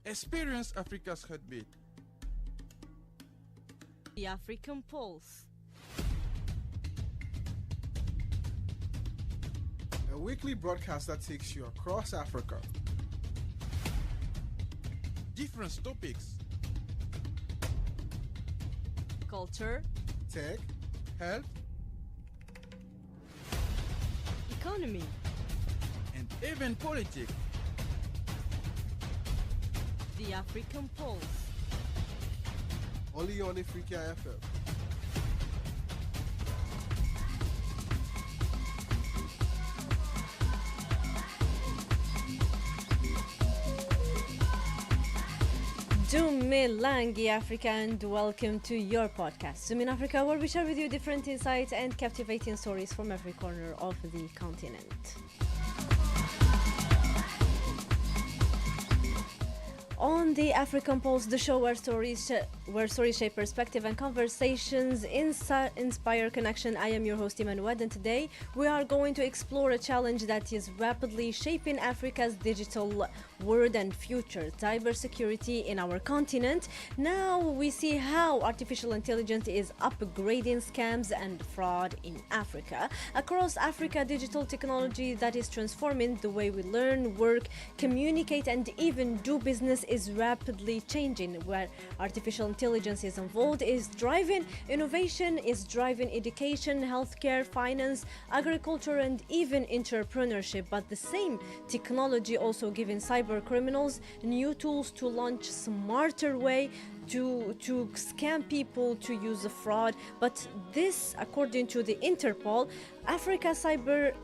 Experience Africa's heartbeat. The African Pulse. A weekly broadcast that takes you across Africa. Different topics. Culture. Tech, health, Economy. And even politics. The African Pulse. only on Africa FM. Dumilangi Africa, and welcome to your podcast, Zoom in Africa, where we share with you different insights and captivating stories from every corner of the continent. On the African Pulse, the show where stories shape perspective and conversations inspire connection. I am your host Emmanuel, and today we are going to explore a challenge that is rapidly shaping Africa's digital world and future: cybersecurity in our continent. Now we see how artificial intelligence is upgrading scams and fraud in Africa. Across Africa, digital technology that is transforming the way we learn, work, communicate, and even do business is rapidly changing. Where artificial intelligence is involved is driving innovation, is driving education, healthcare, finance, agriculture, and even entrepreneurship. But the same technology also giving cyber criminals new tools to launch smarter way to scam people, to use a fraud. But this, according to the Interpol Africa Cyber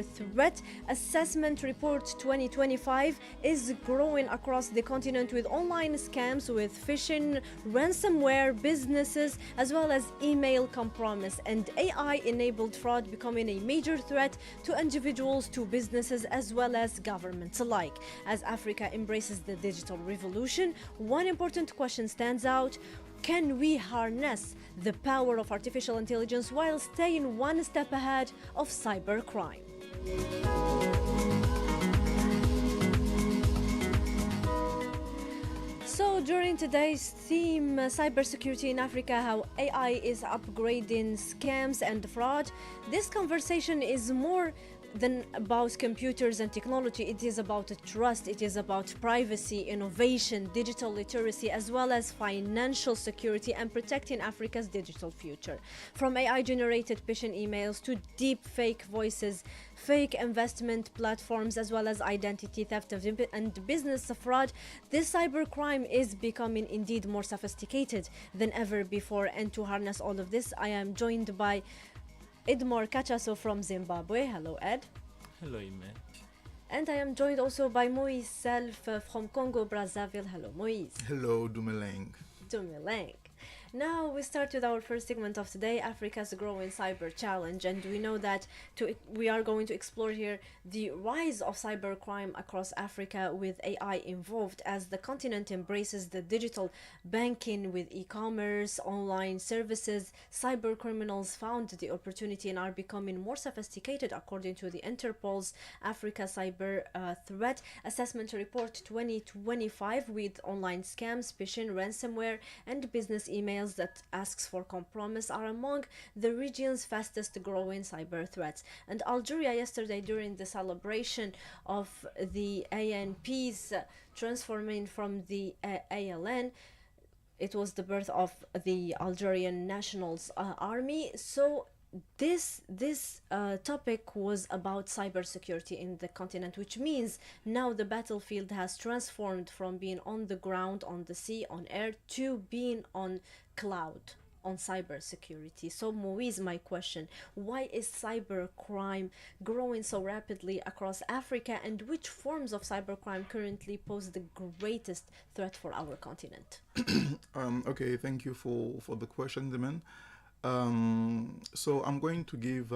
Threat Assessment Report 2025, is growing across the continent, with online scams, with phishing, ransomware, businesses, as well as email compromise and AI-enabled fraud becoming a major threat to individuals, to businesses, as well as governments alike. As Africa embraces the digital revolution, one important question stands out: can we harness the power of artificial intelligence while staying one step ahead of cybercrime? So during today's theme, cybersecurity in Africa, how AI is upgrading scams and fraud, this conversation is more than about computers and technology. It is about trust, it is about privacy, innovation, digital literacy, as well as financial security and protecting Africa's digital future. From AI-generated phishing emails to deep fake voices, fake investment platforms, as well as identity theft and business fraud, this cybercrime is becoming indeed more sophisticated than ever before. And to harness all of this, I am joined by Edmore Kachaso from Zimbabwe. Hello, Ed. Hello, Iman. And I am joined also by Moise Self from Congo Brazzaville. Hello, Moise. Hello, Dumilang. Dumilang. Now we start with our first segment of today, Africa's growing cyber challenge, and we know that we are going to explore here the rise of cybercrime across Africa, with AI involved as the continent embraces the digital banking with e-commerce, online services. Cyber criminals found the opportunity and are becoming more sophisticated, according to the Interpol's Africa Cyber Threat Assessment Report 2025, with online scams, phishing, ransomware, and business emails that asks for compromise are among the region's fastest growing cyber threats. And Algeria yesterday, during the celebration of the ANP's transforming from the ALN, it was the birth of the Algerian Nationals Army. So this topic was about cybersecurity in the continent, which means now the battlefield has transformed from being on the ground, on the sea, on air, to being on cloud, on cybersecurity. So Moise, my question: why is cybercrime growing so rapidly across Africa, and which forms of cybercrime currently pose the greatest threat for our continent? Okay, thank you for the question, Diman. So I'm going to give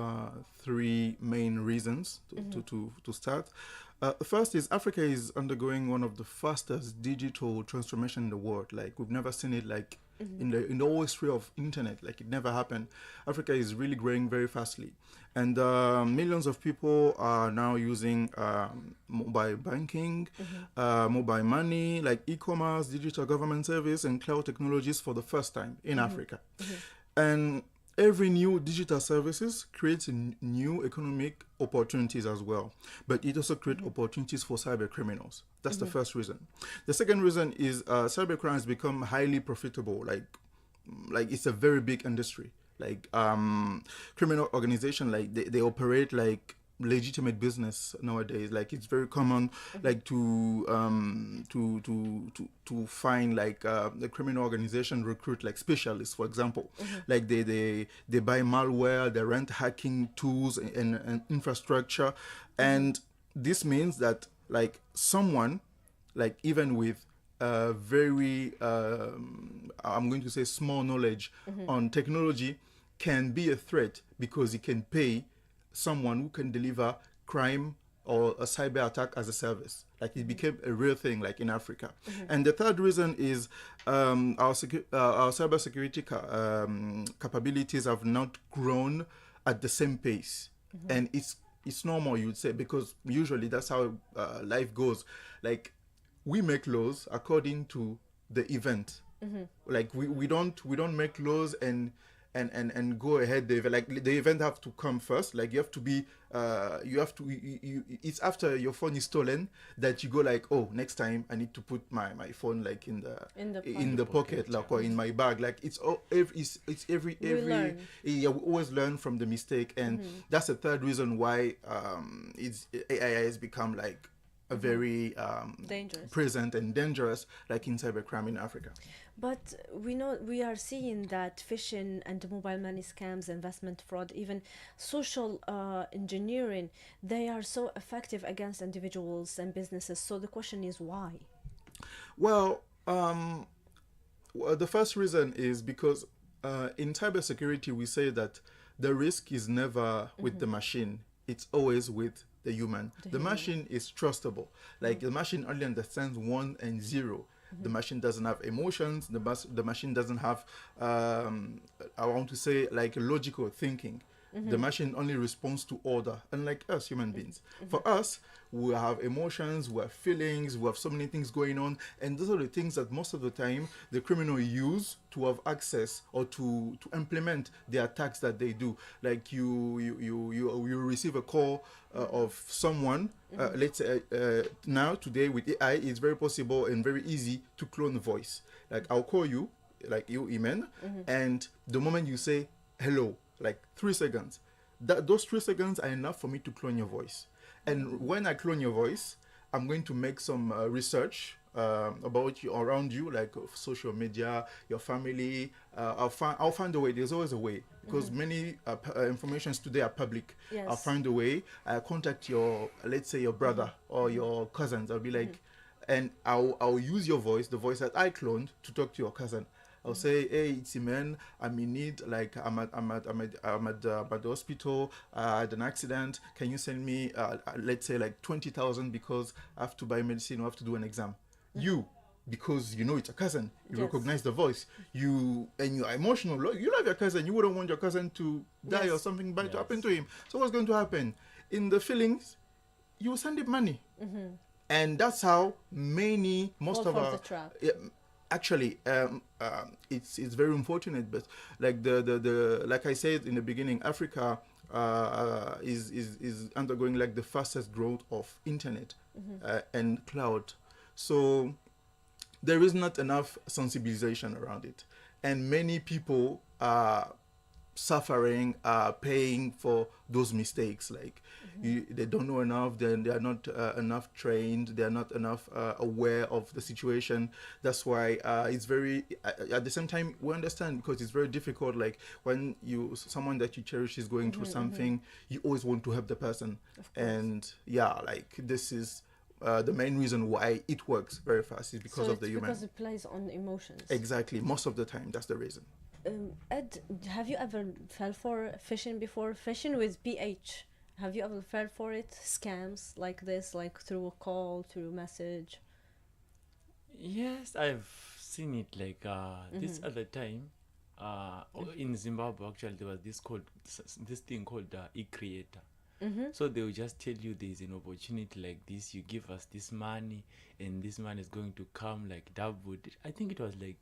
three main reasons to start. The first is Africa is undergoing one of the fastest digital transformation in the world. Like, we've never seen it like in the whole history of internet. Like it never happened. Africa is really growing very fastly, and millions of people are now using mobile banking, mobile money, like e-commerce, digital government service, and cloud technologies for the first time in Africa. And every new digital services creates new economic opportunities as well, but it also creates opportunities for cyber criminals. That's the first reason. The second reason is cybercrime has become highly profitable. Like it's a very big industry. Like criminal organization, like they operate like legitimate business nowadays. Like it's very common, like to find like the criminal organization recruit like specialists, for example. Like they buy malware, they rent hacking tools and infrastructure, and this means that like someone, like even with very I'm going to say small knowledge on technology, can be a threat because he can pay someone who can deliver crime or a cyber attack as a service. Like it became a real thing, like in Africa. And the third reason is our cybersecurity capabilities have not grown at the same pace, and it's normal, you'd say, because usually that's how life goes. Like we make laws according to the event. Like we don't make laws and go ahead. The event have to come first. Like you have to be it's after your phone is stolen that you go like, oh, next time I need to put my phone like in the pocket, like, or in my bag. Like it's every we always learn from the mistake, and that's the third reason why AI has become like a very dangerous, present and dangerous, like in cybercrime in Africa. But we are seeing that phishing and mobile money scams, investment fraud, even social engineering, they are so effective against individuals and businesses. So the question is why? Well, the first reason is because in cybersecurity we say that the risk is never with the machine; it's always with the human. The machine is trustable. Like the machine only understands 1 and 0. The machine doesn't have emotions. The machine doesn't have, I want to say, like logical thinking. The machine only responds to order, unlike us human beings. For us, we have emotions, we have feelings, we have so many things going on, and those are the things that most of the time the criminal use to have access or to implement the attacks that they do. Like you receive a call of someone. Let's say now today with AI, it's very possible and very easy to clone a voice. Like I'll call you, like you, Iman, and the moment you say hello, like 3 seconds, those 3 seconds are enough for me to clone your voice. And when I clone your voice, I'm going to make some research about you, around you, like social media, your family. I'll find a way. There's always a way, because many informations today are public. Yes. I'll find a way. I'll contact let's say your brother or your cousins. I'll be like, and I'll use your voice, the voice that I cloned, to talk to your cousin. I'll say, hey, it's Iman. I'm in need. Like I'm at the hospital. I had an accident. Can you send me, let's say, like 20,000 because I have to buy medicine or I have to do an exam. You, because you know it's a cousin, you recognize the voice. And you're emotional. You love your cousin. You wouldn't want your cousin to die or something bad to happen to him. So what's going to happen? In the feelings, you will send him money, and that's how most of our the trap. Actually, it's very unfortunate, but like the like I said in the beginning, Africa is undergoing like the fastest growth of internet and cloud. So there is not enough sensibilization around it, and many people are suffering, paying for those mistakes. Like they don't know enough, then they are not enough trained, they are not enough aware of the situation. That's why it's very at the same time we understand, because it's very difficult. Like when someone that you cherish is going through something, you always want to help the person. And like this is the main reason why it works very fast is because of the human. Because it plays on emotions. Exactly, most of the time that's the reason. Ed, have you ever fell for phishing before? Phishing with PH. Have you ever fell for it? Scams like this, like through a call, through a message? Yes, I've seen it like this other time. In Zimbabwe, actually, there was this thing called e-creator. So they will just tell you there's an opportunity like this. You give us this money, and this money is going to come like double. I think it was like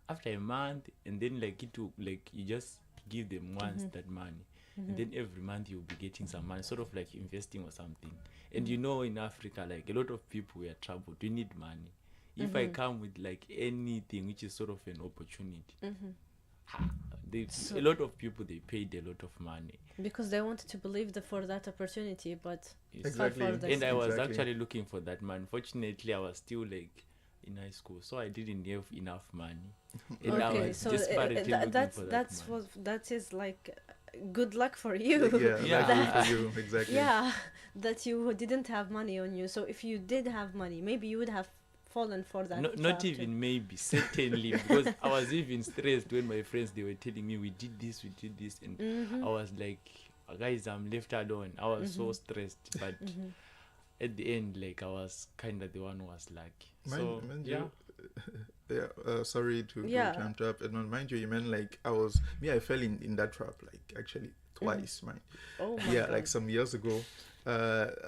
after a month, and then like it will, like you just give them once that money, and then every month you'll be getting some money, sort of like investing or something. And you know, in Africa, like a lot of people were troubled. We need money. If I come with like anything which is sort of an opportunity, a lot of people, they paid a lot of money because they wanted to believe for that opportunity, but Exactly. for and I was Exactly. actually looking for that money. Fortunately, I was still like in high school, so I didn't have enough money, and I okay, was so desperately looking that's for that money. that is like good luck for you. Yeah, Yeah. that's good for you. Exactly. Yeah, that you didn't have money on you. So if you did have money, maybe you would have fallen for that. Not trap too. even maybe, certainly, because I was even stressed when my friends, they were telling me we did this, and I was like, guys, I'm left alone. I was so stressed, but at the end, like I was kind of the one who was lucky. So Mind yeah, you, sorry to interrupt. And mind you, meant like I fell in that trap like actually twice, man. Oh my Yeah, God. like some years ago.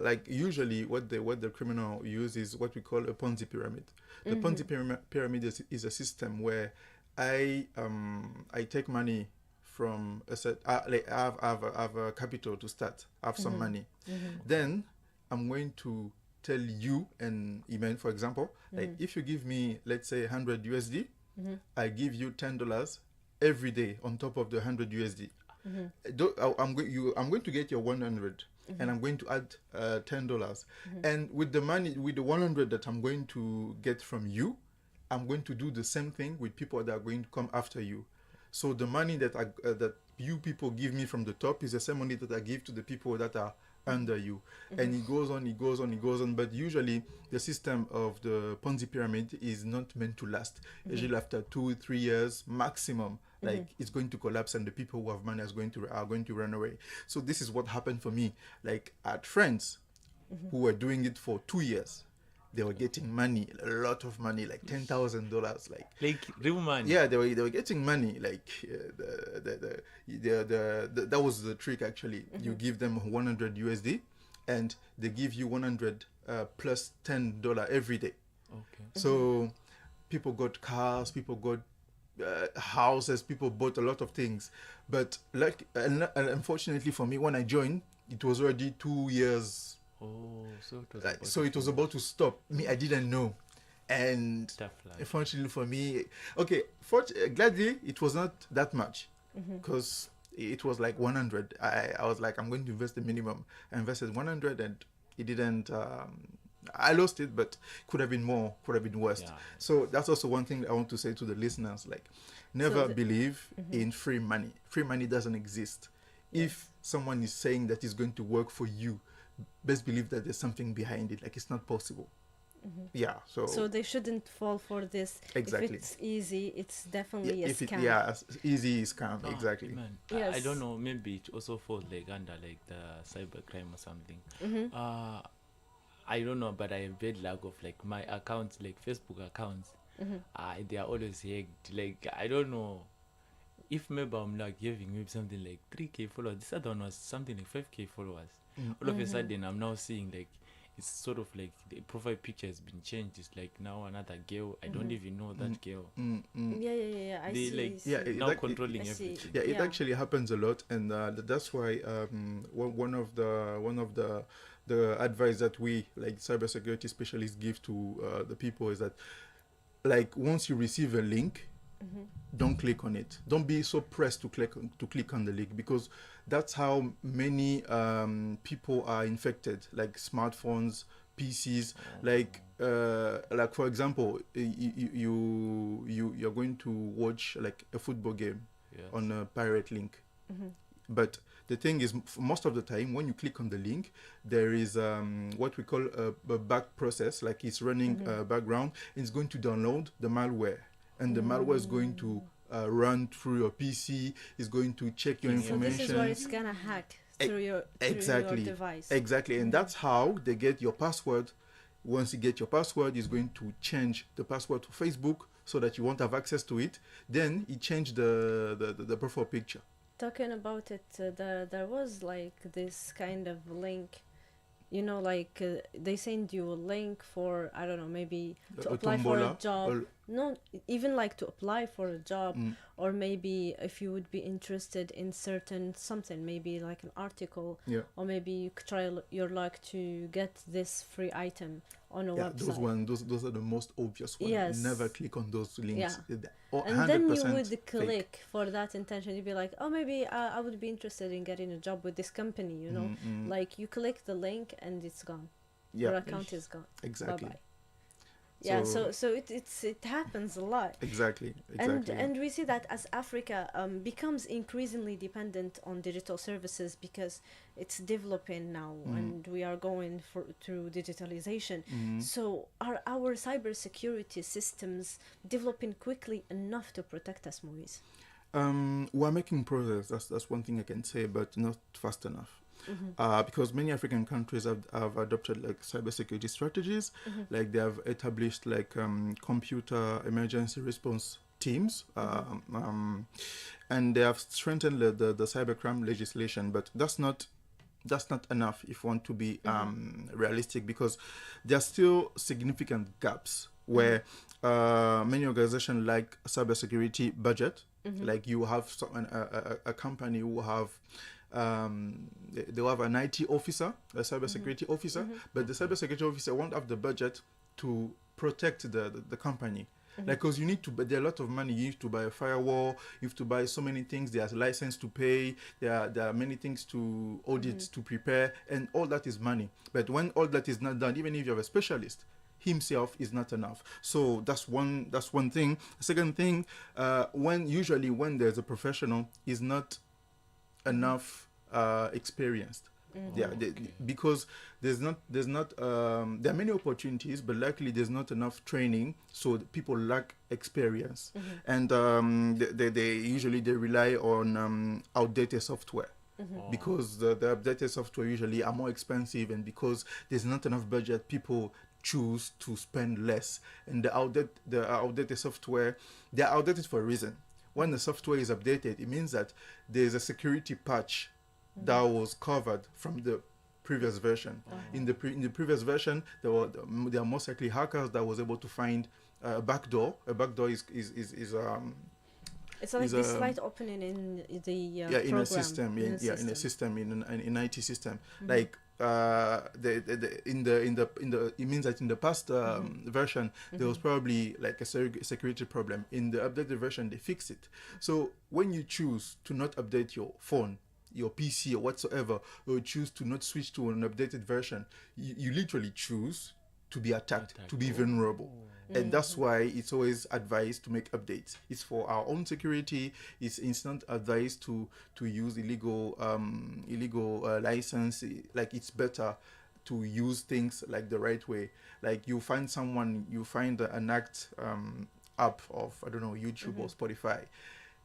Like usually what the criminal use is what we call a Ponzi pyramid. The Ponzi pyramid is a system where I take money from a set, like I have a capital to start, I have some money. Then I'm going to tell you and Iman, for example, like if you give me, let's say 100 USD, I give you $10 every day on top of the 100 USD. I'm going to get your 100 and I'm going to add $10. And with the money, with the 100 that I'm going to get from you, I'm going to do the same thing with people that are going to come after you. So the money that you people give me from the top is the same money that I give to the people that are under you. And it goes on. But usually the system of the Ponzi pyramid is not meant to last. Usually after 2-3 years maximum, like it's going to collapse and the people who have money are going to run away. So this is what happened for me. Like I had friends who were doing it for 2 years. They were getting money, a lot of money, like $10,000, like real money. yeah, they were getting money. Like that was the trick actually. You give them 100 USD, and they give you 100 plus $10 every day. Okay. So people got cars, people got houses, people bought a lot of things. But and unfortunately for me, when I joined, it was already 2 years. Oh, so it was It was about to stop. Me, I didn't know. And tough life. unfortunately for me, okay, gladly it was not that much because it was like 100. I was like, I'm going to invest the minimum. I invested 100 and it didn't. I lost it, but could have been more, could have been worse. Yeah. So that's also one thing I want to say to the listeners: like, never So believe in free money. Free money doesn't exist. If someone is saying that it's going to work for you, best believe that there's something behind it. Like it's not possible. Yeah. So they shouldn't fall for this. Exactly. If it's easy, it's definitely a if it, scam. yeah, easy is scam. Ah, Exactly. man. Yes. I don't know, maybe it also falls like under like the cybercrime or something. I don't know, but I have bad luck of like my accounts, like Facebook accounts. They are always hacked. Like I don't know if maybe I'm like having maybe something like 3K followers. This other one was something like 5K followers. All of a sudden I'm now seeing like it's sort of like the profile picture has been changed. It's like now another girl. I don't even know that girl. Yeah. I They see. like Yeah, it- now like- controlling I see. everything. Yeah, it Yeah. actually happens a lot, and that's why one of the advice that we like cybersecurity specialists give to the people is that, like, once you receive a link, don't click on it. Don't be so pressed to click on the link, because that's how many people are infected. Like smartphones, PCs. Like for example, you're going to watch like a football game Yes. on a pirate link, but the thing is, most of the time when you click on the link, there is what we call a back process, like it's running background. It's going to download the malware, and the malware is going to run through your PC. Is going to check your So information. this is where it's gonna hack through your Exactly. device. Exactly, and that's how they get your password, Once you get your password, it's going to change the password to Facebook so that you won't have access to it. Then it changed the profile picture. Talking about it, there was like this kind of link, like they send you a link for, I don't know, maybe to apply for a tombola, job. No, even like to apply for a job, or maybe if you would be interested in certain something, maybe like an article, Yeah. or maybe you could try your luck to get this free item on a Yeah, website. those are the most obvious ones. Yes. Never click on those links. Yeah. Or And then you 100% would fake. click for that intention. You'd be like, oh, maybe I would be interested in getting a job with this company, Like you click the link and it's gone. Yeah, Your account is gone. exactly. Bye-bye. Yeah, so it happens a lot. Exactly. And we see that as Africa becomes increasingly dependent on digital services because it's developing now and we are going through digitalization. So are our cybersecurity systems developing quickly enough to protect us, Moise? We're making progress. That's one thing I can say, but not fast enough. Because many African countries have adopted like cybersecurity strategies, like they have established like computer emergency response teams, and they have strengthened the cybercrime legislation. But that's not enough if you want to be realistic, because there are still significant gaps where many organizations like cybersecurity budget, like you have a company who have they will have an IT officer, a cybersecurity officer, but the cybersecurity officer won't have the budget to protect the company. Like, because you need to, but there are a lot of money. You need to buy a firewall. You have to buy so many things. There's a license to pay. There are many things to audit, to prepare, and all that is money. But when all that is not done, even if you have a specialist, himself is not enough. So that's one thing. The second thing, when there's a professional, is not enough experienced. Because there are many opportunities, but likely there's not enough training, so people lack experience, and they usually rely on outdated software. Because the updated software usually are more expensive, and because there's not enough budget, people choose to spend less. And the outdated software, they're outdated for a reason. When the software is updated, it means that there's a security patch that was covered from the previous version. In the previous version, there are most likely hackers that was able to find a backdoor. A backdoor is it's like this slight opening in the in program, a system, in a system, in an IT system. Like it means that in the past version there was probably like a security problem. In the updated version, they fix it. So when you choose to not update your phone, your PC or whatsoever, or choose to not switch to an updated version, you literally choose to be attacked. To be vulnerable. And that's why it's always advised to make updates. It's for our own security. It's not advised to use illegal license. Like, it's better to use things like the right way. Like, you find an act app of, I don't know, YouTube or Spotify.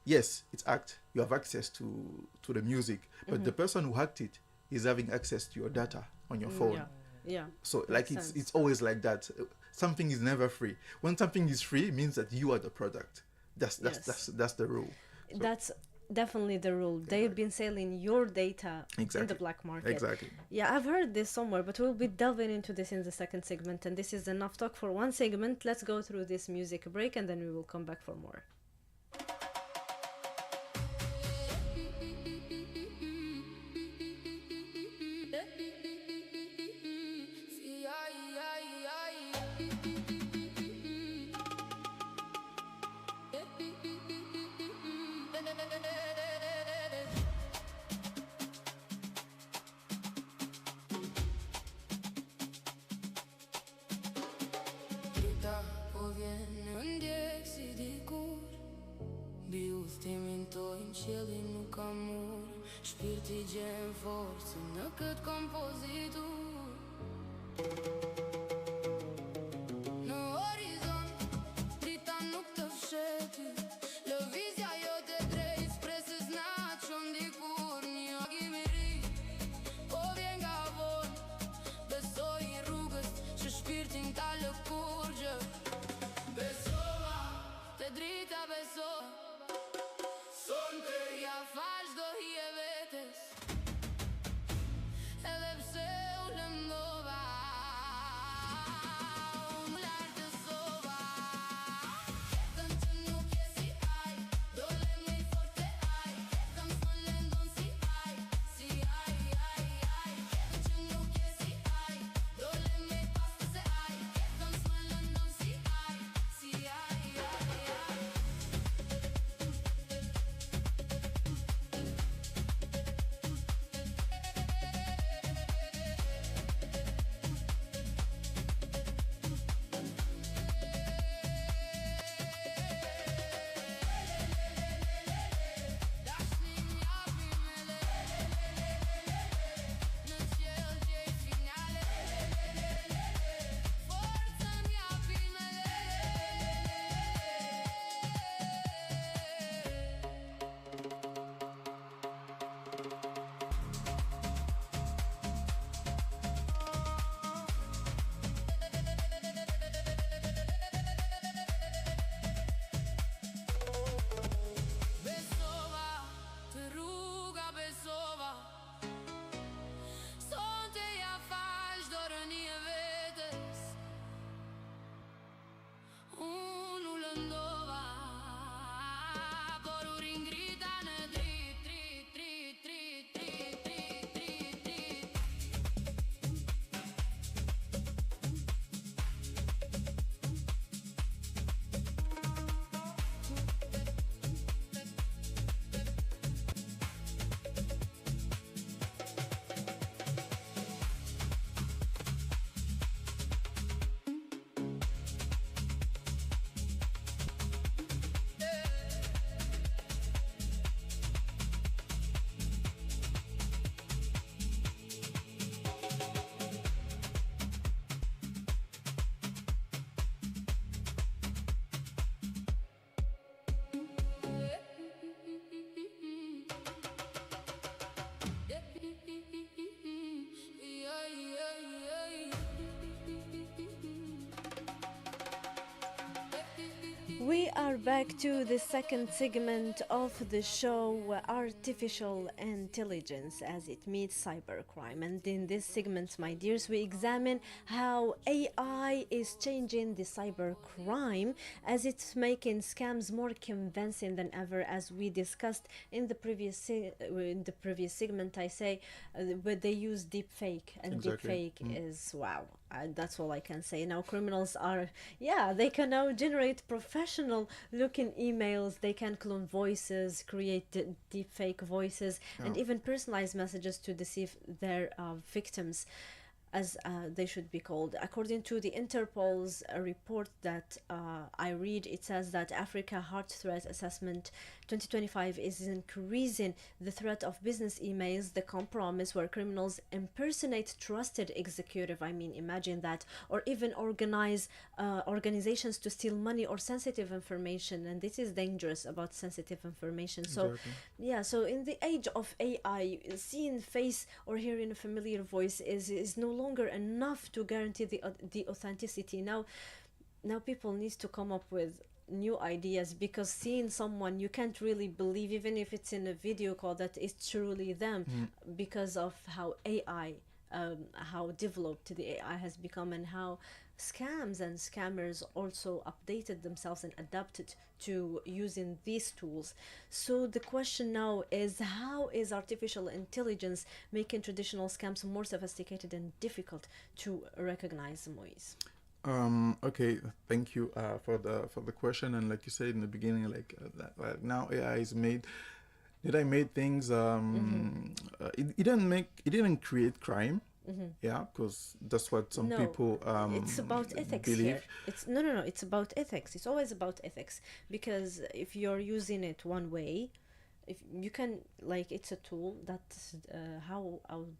Yes, it's act. You have access to the music, but the person who hacked it is having access to your data on your phone. Yeah. So like it's always like that. Something is never free. When something is free, it means that you are the product. That's the rule. So That's definitely the rule. They've been selling your data in the black market. Exactly. Yeah, I've heard this somewhere, but we'll be delving into this in the second segment, and this is enough talk for one segment. Let's go through this music break, and then we will come back for more. Spiriti We are back to the second segment of the show, Artificial Intelligence as it meets cybercrime. And in this segment, my dears, we examine how AI is changing the cybercrime as it's making scams more convincing than ever, as we discussed in the previous segment. I say, but they use deepfake, and Exactly. deepfake is wow. That's all I can say. Now criminals are, yeah, they can now generate professional looking emails. They can clone voices, create deep fake voices, and even personalize messages to deceive their victims, as they should be called. According to the Interpol's report that I read, it says that Africa Heart Threat Assessment 2025 is increasing the threat of business emails, the compromise where criminals impersonate trusted executive. I mean, imagine that, or even organize organizations to steal money or sensitive information, and this is dangerous about sensitive information. So, Exactly. yeah. So in the age of AI, seeing face or hearing a familiar voice is no longer enough to guarantee the authenticity. Now people need to come up with new ideas, because seeing someone you can't really believe, even if it's in a video call, that it's truly them, because of how AI how developed the AI has become, and how scams and scammers also updated themselves and adapted to using these tools. So the question now is, how is artificial intelligence making traditional scams more sophisticated and difficult to recognize, Moise? Okay, thank you for the question. And like you said in the beginning, like now AI is made. Did I made things? It didn't create crime. Yeah, because that's what some No, people it's about ethics believe. here. It's no, it's about ethics. It's always about ethics, because if you're using it one way, if you can, like, it's a tool that how I would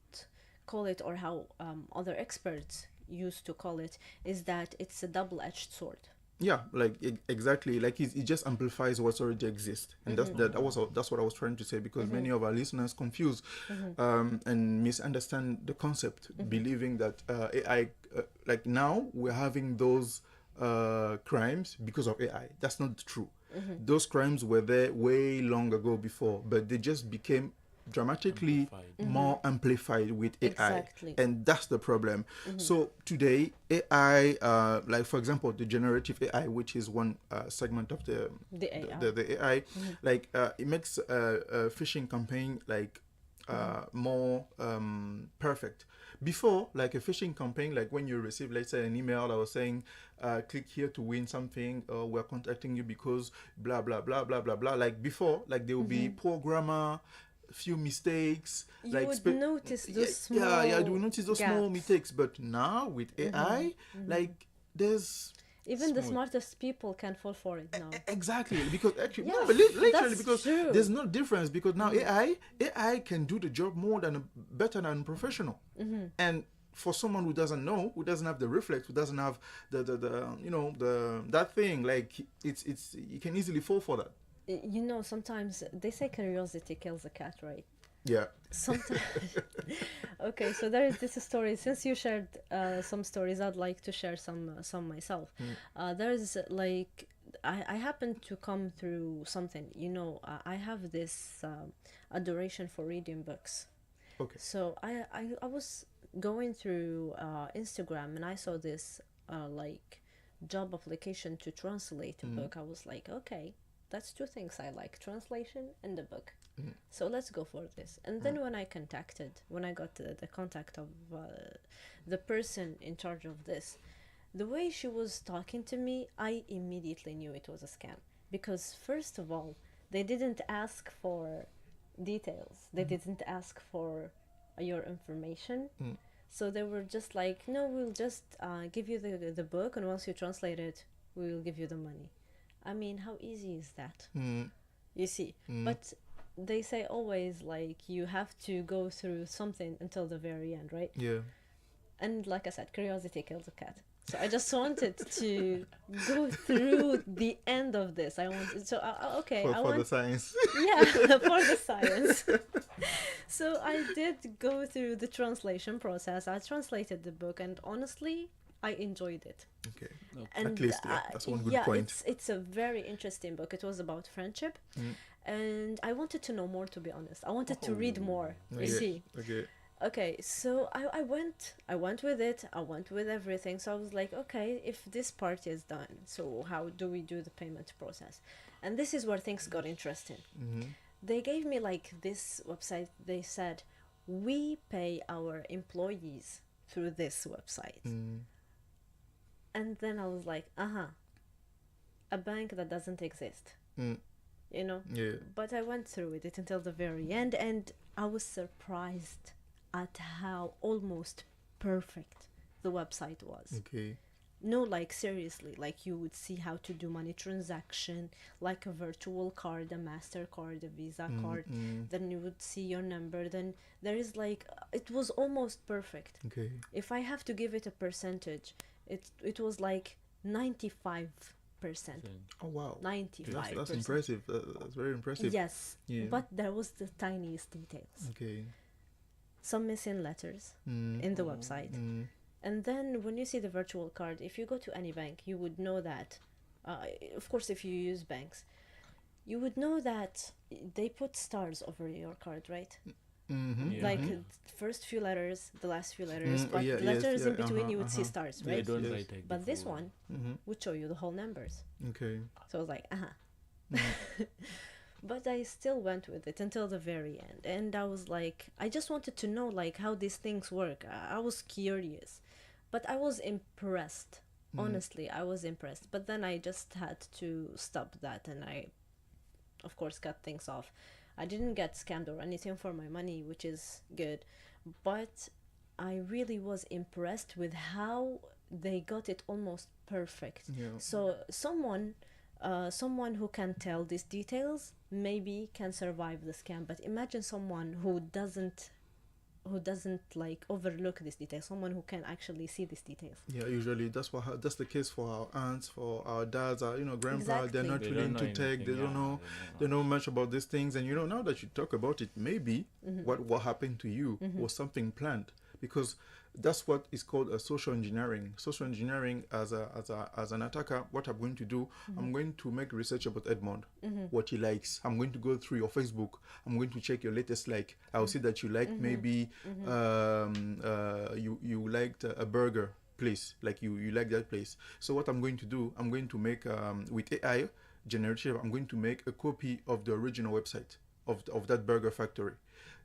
call it, or how other experts used to call it, is that it's a double-edged sword. Yeah, like exactly. Like it just amplifies what's already exist, and that's what I was trying to say, because many of our listeners confuse and misunderstand the concept, believing that AI, like now we're having those crimes because of AI. That's not true. Those crimes were there way long ago before, but they just became dramatically more amplified with AI. Exactly. And that's the problem. So today AI, like for example the generative AI, which is one segment of the AI. the AI, like it makes a phishing campaign like more perfect. Before, like a phishing campaign, like when you receive, let's say, an email that was saying, click here to win something, or we're contacting you because blah blah blah blah blah blah. Like before, like there will be poor grammar, few mistakes. You like would notice those small you will notice those small gaps. mistakes. But now with AI, like there's Even the small- smartest people can fall for it now. Exactly, because actually, Yeah, no, but literally, that's because true. there's no difference, because now AI can do the job better than professional, and for someone who doesn't know, who doesn't have the reflex, who doesn't have the that thing, like it's you can easily fall for that. You know, sometimes they say curiosity kills a cat, right? Yeah. Sometimes. Okay, so there is this story. Since you shared some stories, I'd like to share some myself. There's like I happened to come through something. You know, I have this adoration for reading books. Okay. So I was going through Instagram, and I saw this like job application to translate a book. I was like, okay, that's two things I like: translation and the book. So let's go for this. And then when I got the contact of the person in charge of this, the way she was talking to me, I immediately knew it was a scam. Because first of all, they didn't ask for details. They didn't ask for your information. So they were just like, no, we'll just give you the book, and once you translate it, we will give you the money. I mean, how easy is that? You see, but they say always, like, you have to go through something until the very end, right? Yeah. And like I said, curiosity kills a cat. So I just wanted to go through the end of this. I wanted, so okay, I For want the science. yeah, for the science. So I did go through the translation process. I translated the book, and honestly, I enjoyed it. Okay. And At least, yeah, that's one good yeah, point. it's a very interesting book. It was about friendship, and I wanted to know more. To be honest, I wanted to read more. You see. Okay. Okay, so I went with it. I went with everything. So I was like, okay, if this part is done, so how do we do the payment process? And this is where things got interesting. They gave me like this website. They said, we pay our employees through this website. And then I was like, a bank that doesn't exist, you know? Yeah. But I went through with it until the very end, and I was surprised at how almost perfect the website was. Okay. No, like seriously, like you would see how to do money transaction, like a virtual card, a MasterCard, a Visa card. Then you would see your number. Then there is like, it was almost perfect. Okay. If I have to give it a percentage, it was like 95%. Oh wow. 95%. That's impressive. That's very impressive. Yes, Yeah. but there was the tiniest details. Okay. Some missing letters in the website. And then when you see the virtual card, if you go to any bank, you would know that, of course, if you use banks, you would know that they put stars over your card, right? Yeah. Like first few letters, the last few letters, but yeah, yes, letters in yeah, between you would see stars, They right? don't Yes. write like But this before. one would show you the whole numbers. Okay. So I was like, But I still went with it until the very end. And I was like, I just wanted to know like how these things work. I was curious. But I was impressed. Honestly, I was impressed. But then I just had to stop that, and I, of course, cut things off. I didn't get scammed or anything for my money, which is good. But I really was impressed with how they got it almost perfect. Yeah. So someone who can tell these details maybe can survive the scam. But imagine someone who doesn't like overlook these details, someone who can actually see these details. Yeah, usually that's that's the case for our aunts, for our dads, our grandpa. Exactly. They're not They really don't know into tech. anything, They don't yeah, know. they They know much about these things. And now that you talk about it, maybe what happened to you was something planned, because that's what is called a social engineering. Social engineering, as an attacker, what I'm going to do, I'm going to make research about Edmond, what he likes. I'm going to go through your Facebook. I'm going to check your latest like. I'll see that you like maybe you liked a burger place, like you like that place. So what I'm going to do, I'm going to make with AI generative, I'm going to make a copy of the original website of that burger factory.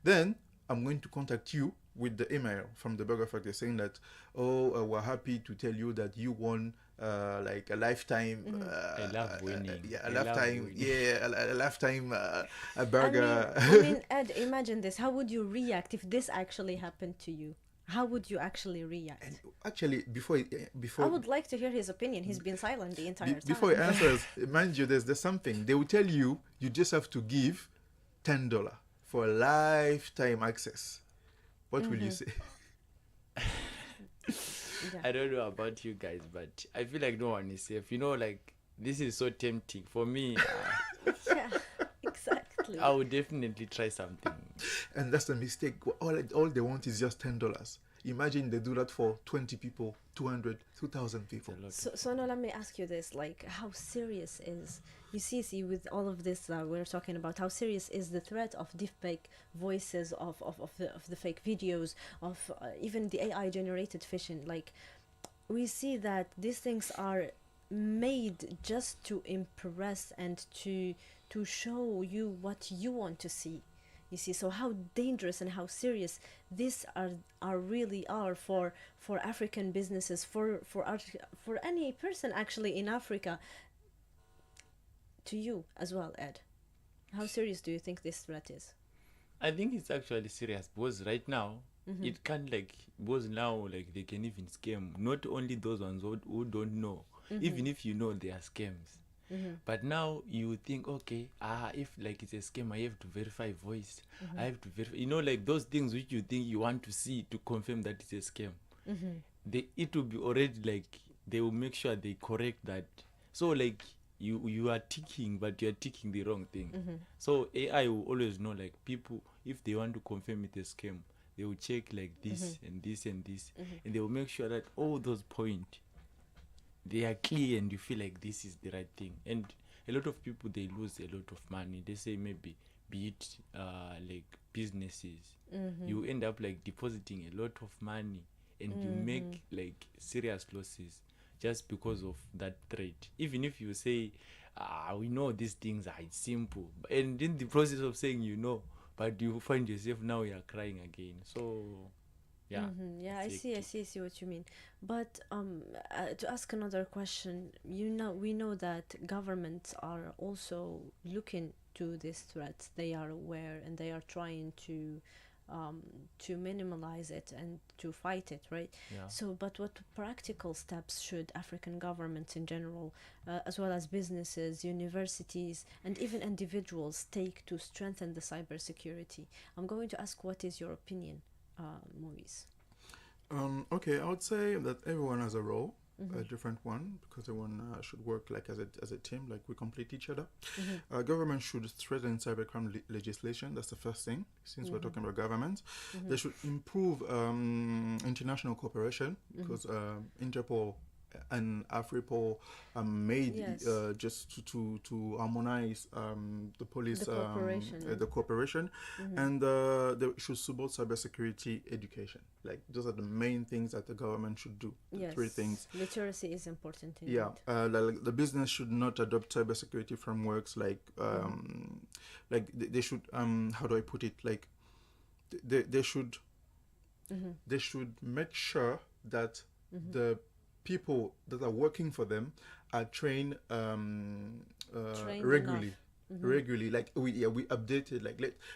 Then I'm going to contact you with the email from the burger factory saying that, we're happy to tell you that you won like a lifetime. I love winning. Yeah, I a love lifetime. winning. Yeah, a lifetime a burger. I mean, Ed, imagine this. How would you react if this actually happened to you? How would you actually react? Actually, before I would like to hear his opinion. He's been silent the entire time. before he answers, mind you, there's something they will tell you. You just have to give $10 for lifetime access. What will you say? Yeah. I don't know about you guys, but I feel like no one is safe. Like this is so tempting for me. Yeah, exactly. I would definitely try something. And that's the mistake. All they want is just $10. Imagine they do that for 20 people, 200, 2,000 people. So now let me ask you this: like, how serious is you see with all of this that we're talking about? How serious is the threat of deepfake voices, of the fake videos, of even the AI generated phishing? Like, we see that these things are made just to impress and to show you what you want to see. You see, so how dangerous and how serious these are really are for African businesses, for any person actually in Africa. To you as well, Ed, how serious do you think this threat is? I think it's actually serious because right now it can't because now they can even scam not only those ones who don't know, even if you know they are scams. But now you think, okay, if it's a scam, I have to verify voice. I have to verify, like those things which you think you want to see to confirm that it's a scam. It will be already they will make sure they correct that. So you are ticking, but you are ticking the wrong thing. So AI will always know people, if they want to confirm it's a scam, they will check like this and this and this, and they will make sure that all those points they are clear and you feel like this is the right thing. And a lot of people, they lose a lot of money. They say maybe, be it like businesses, you end up like depositing a lot of money and you make like serious losses just because of that threat. Even if you say, we know these things are simple, and in the process of saying but you find yourself now you are crying again. So yeah. Yeah, I see what you mean. But to ask another question, we know that governments are also looking to these threats. They are aware and they are trying to minimize it and to fight it, right? Yeah. So, but what practical steps should African governments in general, as well as businesses, universities, and even individuals take to strengthen the cybersecurity? I'm going to ask, what is your opinion, Maurice? Okay, I would say that everyone has a role, a different one, because everyone should work like as a team, like we complete each other. Government should strengthen cybercrime legislation. That's the first thing. Since we're talking about government, they should improve international cooperation, because Interpol and Afripol made just to harmonize the police the cooperation, and they should support cybersecurity education. Like, those are the main things that the government should do. Yes. 3 things. Literacy is important indeed. Yeah, like the business should not adopt cybersecurity frameworks like they should how do I put it, like they should make sure that the people that are working for them are trained regularly. Regularly, like we update it,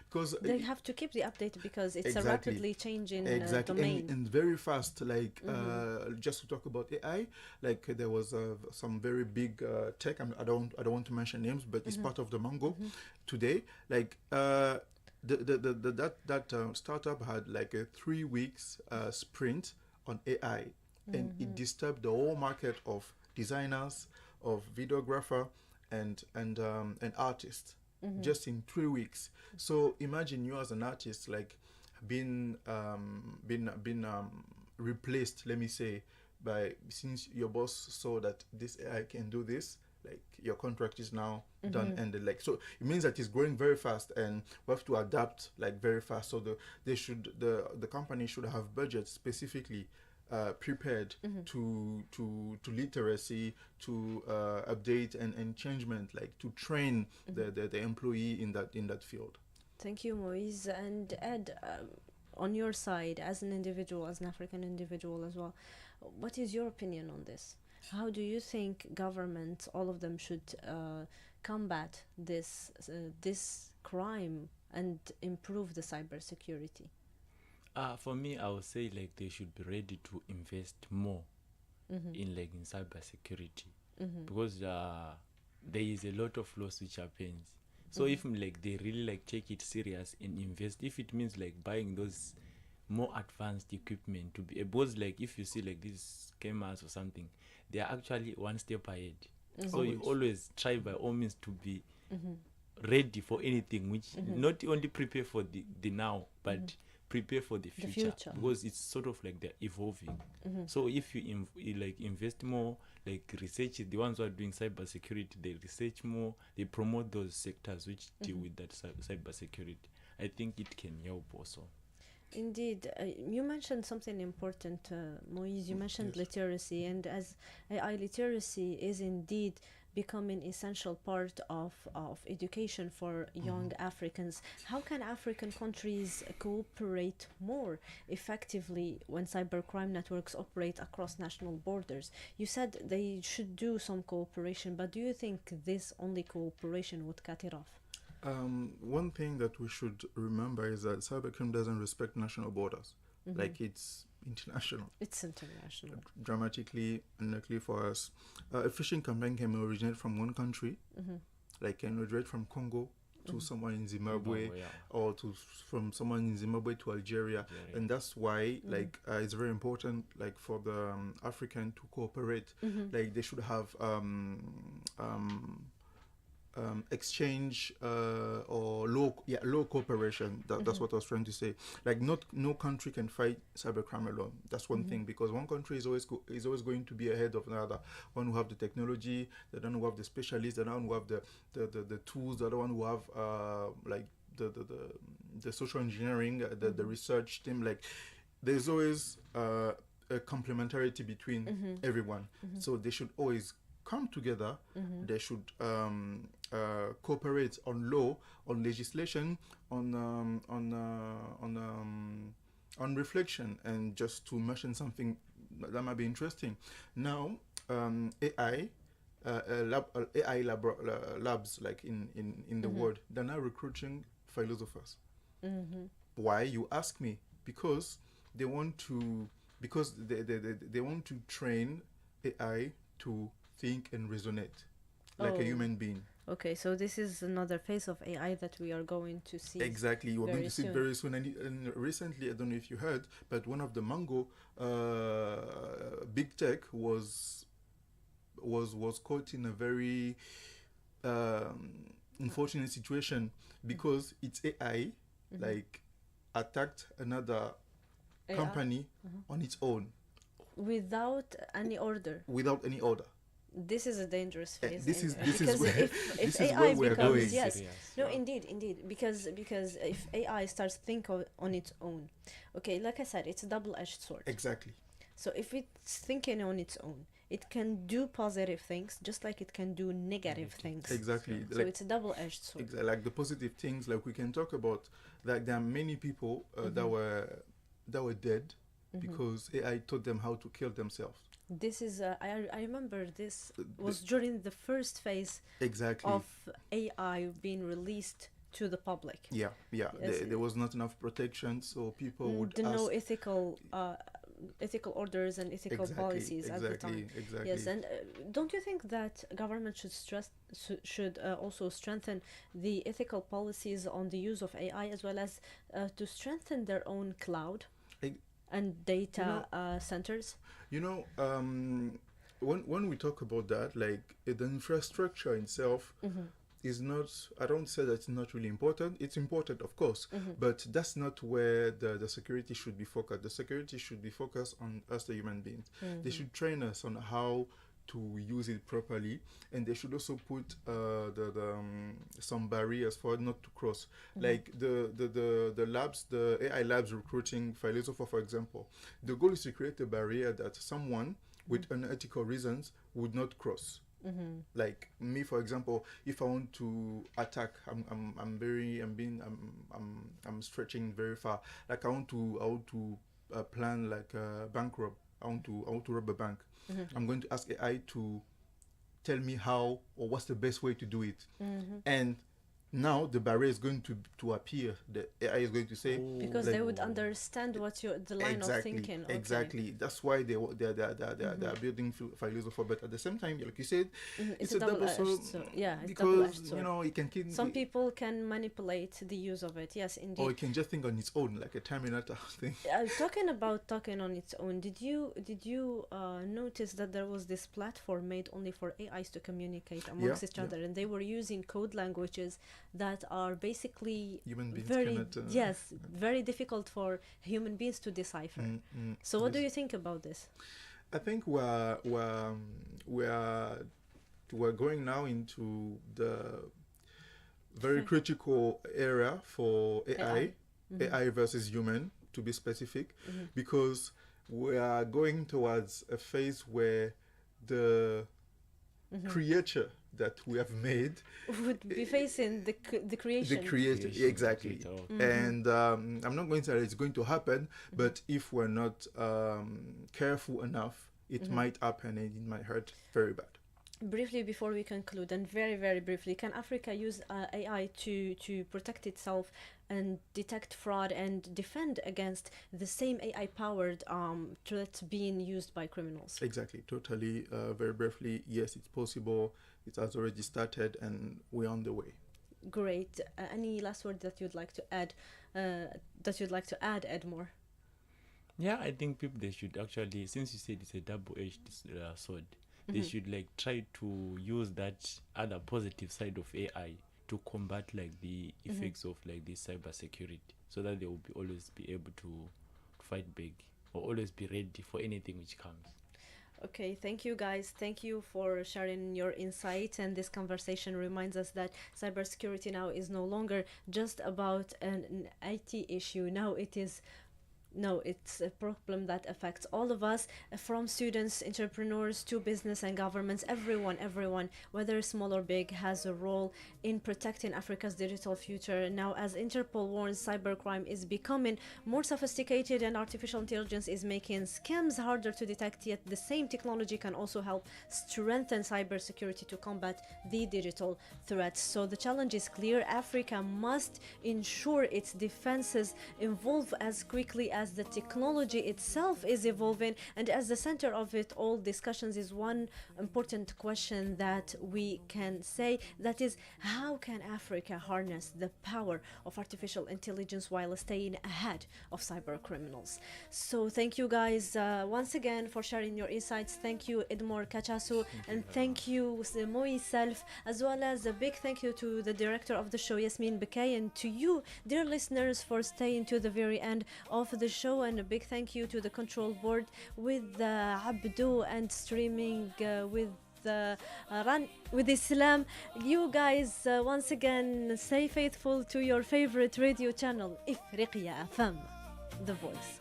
because they have to keep the update, because it's a Exactly. rapidly changing and domain. very fast, just to talk about AI, like there was some very big tech, I don't want to mention names, but it's part of the Mongo today, like that startup had like a 3 weeks sprint on AI, and it disturbed the whole market of designers, of videographer, and artists, just in 3 weeks. So imagine you as an artist, like been replaced, let me say, since your boss saw that this AI can do this, like your contract is now done, and so it means that it's growing very fast, and we have to adapt like very fast. So the company should have budget specifically prepared to literacy, to update and changement, like to train the employee in that field. Thank you, Moise. And Ed, on your side, as an individual, as an African individual as well, what is your opinion on this? How do you think governments, all of them, should combat this crime and improve the cybersecurity? For me, I would say like they should be ready to invest more in cybersecurity, because there is a lot of loss which happens. So if like they really like take it serious and invest, if it means like buying those more advanced equipment to be, because like if you see like these cameras or something, they are actually one step ahead. So you always try by all means to be ready for anything, which not only prepare for the now, but prepare for the future, because it's sort of like they're evolving. So if you invest more, like research, the ones who are doing cybersecurity, they research more, they promote those sectors which deal with that cybersecurity. I think it can help also. Indeed, you mentioned something important, Moise. You mentioned literacy, and as AI literacy is indeed becoming essential part of education for young Africans. How can African countries cooperate more effectively when cybercrime networks operate across national borders? You said they should do some cooperation, but do you think this only cooperation would cut it off? One thing that we should remember is that cybercrime doesn't respect national borders. Like, it's international. It's international. Dramatically unlikely for us. A phishing campaign can originate from one country, like can originate from Congo to someone in Zimbabwe, or from someone in Zimbabwe to Algeria. And that's why it's very important like for the African to cooperate. Like they should have exchange or low cooperation. That's what I was trying to say. Like no country can fight cybercrime alone. That's one thing, because one country is always going to be ahead of another. One who have the technology, the other one who have the specialists, the other one who have the tools, the other one who have like the social engineering, the research team. Like there's always a complementarity between everyone. So they should always come together. They should cooperate on law, on legislation, on reflection. And just to mention something that might be interesting now, AI. Labs like in the world, they're now recruiting philosophers. Why, you ask me? Because they want to train AI to think and resonate like a human being. Okay, so this is another phase of AI that we are going to see. Exactly, we're going to see soon. very soon. And recently, I don't know if you heard, but one of the Mango big tech was caught in a very unfortunate situation, because its AI like attacked another AI? company on its own Without any order. without any order. This is a dangerous phase. This is because where if this is AI where we're becomes going. yes, Serious. no, indeed, because if AI starts thinking on its own, okay, like I said, it's a double-edged sword. Exactly. So if it's thinking on its own, it can do positive things just like it can do negative things. Exactly. So it's a double-edged sword. Exactly. Like the positive things, like we can talk about, like there are many people that were dead because AI taught them how to kill themselves. This is I remember this was during the first phase Exactly. of AI being released to the public. Yeah. Yes. There was not enough protection, so people would There ask. no ethical orders and ethical policies at the time. Exactly. Yes, and don't you think that government should also strengthen the ethical policies on the use of AI, as well as to strengthen their own cloud and data centers? When we talk about that, like the infrastructure itself is not, I don't say that it's not really important. It's important, of course, but that's not where the security should be focused. The security should be focused on us, the human beings. They should train us on how to use it properly, and they should also put some barriers for it not to cross. Like the labs, the AI labs recruiting philosopher, for example. The goal is to create a barrier that someone with unethical reasons would not cross. Like me, for example, if I want to attack, I'm stretching very far. Like I want to plan like a bank rob. I want to rob a bank. I'm going to ask AI to tell me how or what's the best way to do it. And now the barrier is going to appear. The AI is going to say, because they would understand what the line of thinking. Okay. Exactly. That's why they are building philosopher. But at the same time, like you said, It's a double-edged sword. Yeah, it's because double-edged sword. it can kill. Some people can manipulate the use of it. Yes, indeed. Or it can just think on its own, like a Terminator thing. Talking about talking on its own, did you notice that there was this platform made only for AIs to communicate amongst each other, and they were using code languages that are basically Human beings very cannot, very difficult for human beings to decipher. So what do you think about this? I think we're going now into the very critical area for AI versus human, to be specific, because we are going towards a phase where the creature that we have made would be facing the creation. The creator, exactly. And I'm not going to say it's going to happen, but if we're not careful enough, it might happen and it might hurt very bad. Briefly, before we conclude, and very, very briefly, can Africa use AI to protect itself and detect fraud and defend against the same AI-powered threats being used by criminals? Exactly, totally. Very briefly, yes, it's possible. It has already started, and we're on the way. Great. Any last word that you'd like to add? Edmore? Yeah, I think people, they should actually, since you said it's a double-edged sword, they should like try to use that other positive side of AI to combat like the effects of like this cybersecurity, so that they will be always be able to fight back or always be ready for anything which comes. Okay, thank you guys. Thank you for sharing your insight. And this conversation reminds us that cybersecurity now is no longer just about an IT issue. Now it is. No, it's a problem that affects all of us, from students, entrepreneurs to business and governments. Everyone, whether small or big, has a role in protecting Africa's digital future. Now, as Interpol warns, cybercrime is becoming more sophisticated and artificial intelligence is making scams harder to detect, yet the same technology can also help strengthen cybersecurity to combat the digital threats. So the challenge is clear. Africa must ensure its defenses evolve as quickly as the technology itself is evolving, and as the center of it all discussions is one important question that we can say, that is, how can Africa harness the power of artificial intelligence while staying ahead of cyber criminals? So thank you guys once again for sharing your insights. Thank you Edmore Kachasu, and thank you myself, as well as a big thank you to the director of the show, Yasmin Bekay, and to you dear listeners for staying to the very end of the show, and a big thank you to the control board with Abdu, and streaming with Ran with Islam. You guys once again stay faithful to your favorite radio channel, Ifriqiya FM, the voice